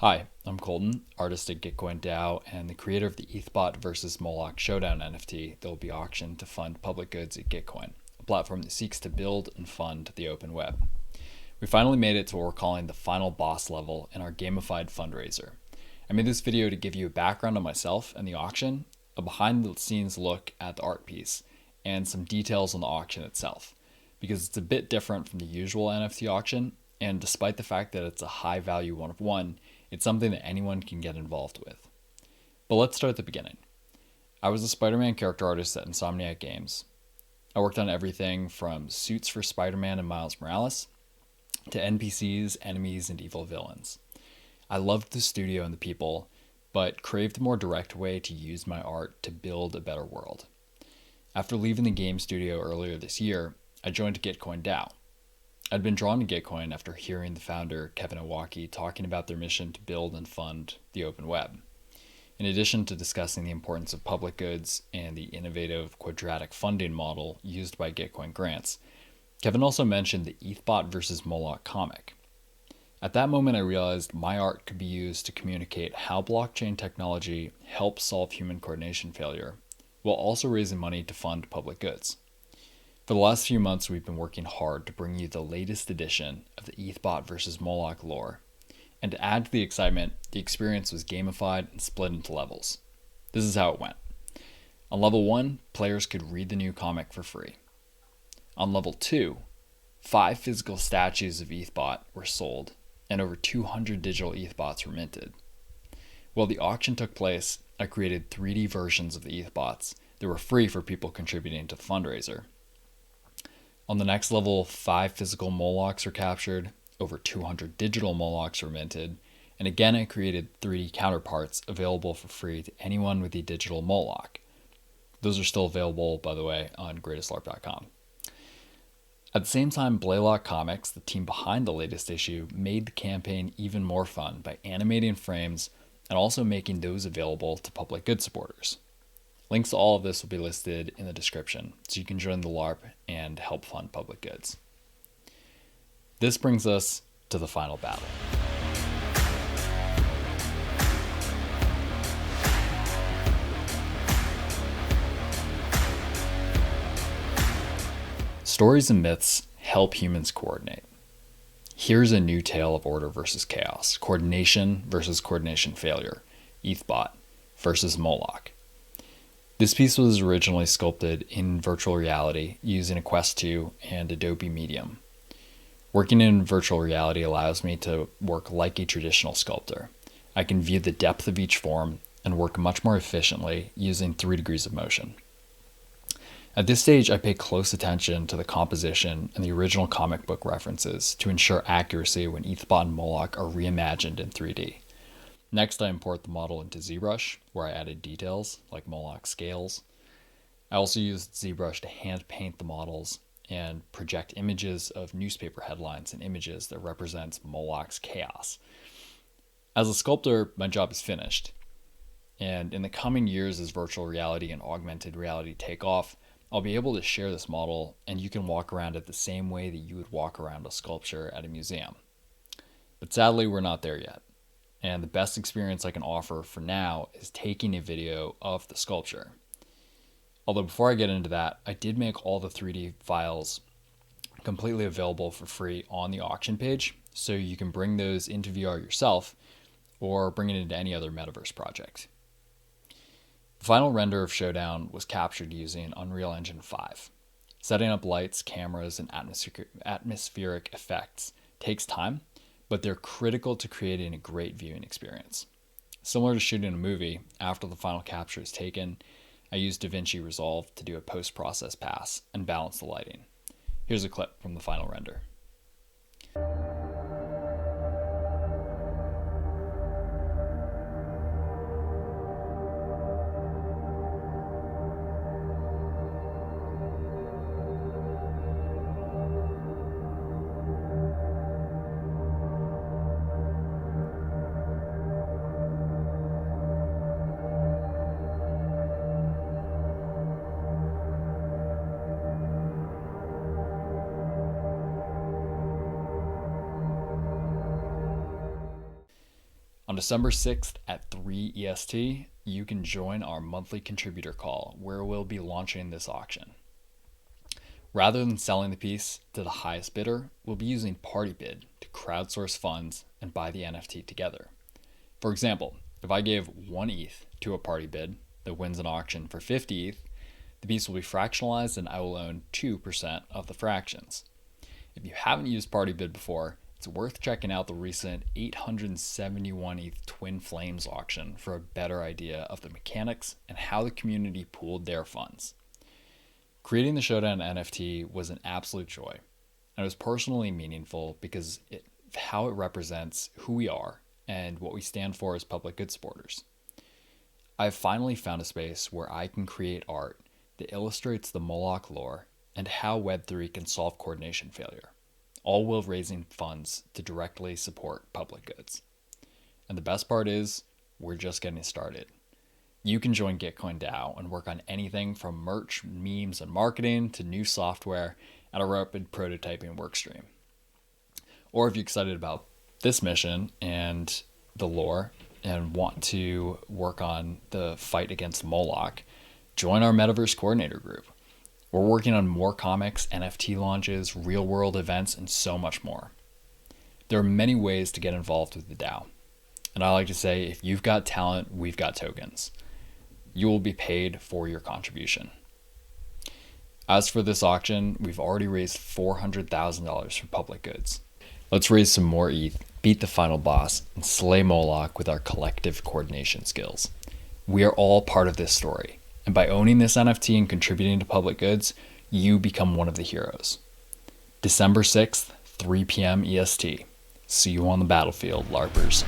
Hi, I'm Colton, artist at GitcoinDAO and the creator of the ETHBot versus Moloch Showdown NFT that will be auctioned to fund public goods at Gitcoin, a platform that seeks to build and fund the open web. We finally made it to what we're calling the final boss level in our gamified fundraiser. I made this video to give you a background on myself and the auction, a behind the scenes look at the art piece, and some details on the auction itself, because it's a bit different from the usual NFT auction, and despite the fact that it's a high value one of one, it's something that anyone can get involved with. But let's start at the beginning. I was a Spider-Man character artist at Insomniac Games. I worked on everything from suits for Spider-Man and Miles Morales to NPCs, enemies, and evil villains. I loved the studio and the people, but craved a more direct way to use my art to build a better world. After leaving the game studio earlier this year, I joined GitcoinDAO. I'd been drawn to Gitcoin after hearing the founder, Kevin Owocki, talking about their mission to build and fund the open web. In addition to discussing the importance of public goods and the innovative quadratic funding model used by Gitcoin grants, Kevin also mentioned the ETHBot versus Moloch comic. At that moment, I realized my art could be used to communicate how blockchain technology helps solve human coordination failure, while also raising money to fund public goods. For the last few months, we've been working hard to bring you the latest edition of the ETHBot versus Moloch lore. And to add to the excitement, the experience was gamified and split into levels. This is how it went. On level 1, players could read the new comic for free. On level 2, 5 physical statues of ETHBot were sold, and over 200 digital ETHBots were minted. While the auction took place, I created 3D versions of the ETHBots that were free for people contributing to the fundraiser. On the next level, 5 physical Molochs were captured, over 200 digital Molochs were minted, and again I created 3D counterparts available for free to anyone with a digital Moloch. Those are still available, by the way, on GreatestLARP.com. At the same time, Blaylock Comics, the team behind the latest issue, made the campaign even more fun by animating frames and also making those available to public good supporters. Links to all of this will be listed in the description, so you can join the LARP and help fund public goods. This brings us to the final battle. Stories and myths help humans coordinate. Here's a new tale of order versus chaos, coordination versus coordination failure, ETHBot versus Moloch. This piece was originally sculpted in virtual reality using a Quest 2 and Adobe Medium. Working in virtual reality allows me to work like a traditional sculptor. I can view the depth of each form and work much more efficiently using 3 degrees of motion. At this stage, I pay close attention to the composition and the original comic book references to ensure accuracy when ETHBot and Moloch are reimagined in 3D. Next, I import the model into ZBrush, where I added details like Moloch scales. I also used ZBrush to hand paint the models and project images of newspaper headlines and images that represents Moloch's chaos. As a sculptor, my job is finished. And in the coming years, as virtual reality and augmented reality take off, I'll be able to share this model and you can walk around it the same way that you would walk around a sculpture at a museum. But sadly, we're not there yet. And the best experience I can offer for now is taking a video of the sculpture. Although before I get into that, I did make all the 3D files completely available for free on the auction page, so you can bring those into VR yourself or bring it into any other metaverse project. The final render of Showdown was captured using Unreal Engine 5. Setting up lights, cameras, and atmospheric effects takes time, but they're critical to creating a great viewing experience. Similar to shooting a movie, after the final capture is taken, I used DaVinci Resolve to do a post-process pass and balance the lighting. Here's a clip from the final render. On December 6th at 3 EST, you can join our monthly contributor call where we'll be launching this auction. Rather than selling the piece to the highest bidder, we'll be using PartyBid to crowdsource funds and buy the NFT together. For example, if I gave 1 ETH to a PartyBid that wins an auction for 50 ETH, the piece will be fractionalized and I will own 2% of the fractions. If you haven't used PartyBid before, it's worth checking out the recent 871 ETH Twin Flames auction for a better idea of the mechanics and how the community pooled their funds. Creating the Showdown NFT was an absolute joy, and it was personally meaningful because how it represents who we are and what we stand for as public good supporters. I've finally found a space where I can create art that illustrates the Moloch lore and how Web3 can solve coordination failure, all while raising funds to directly support public goods. And the best part is, we're just getting started. You can join GitcoinDAO and work on anything from merch, memes, and marketing to new software at a rapid prototyping workstream. Or if you're excited about this mission and the lore and want to work on the fight against Moloch, join our Metaverse Coordinator group. We're working on more comics, NFT launches, real-world events, and so much more. There are many ways to get involved with the DAO. And I like to say, if you've got talent, we've got tokens. You will be paid for your contribution. As for this auction, we've already raised $400,000 for public goods. Let's raise some more ETH, beat the final boss, and slay Moloch with our collective coordination skills. We are all part of this story, and by owning this NFT and contributing to public goods, you become one of the heroes. December 6th, 3 p.m. EST. See you on the battlefield, LARPers.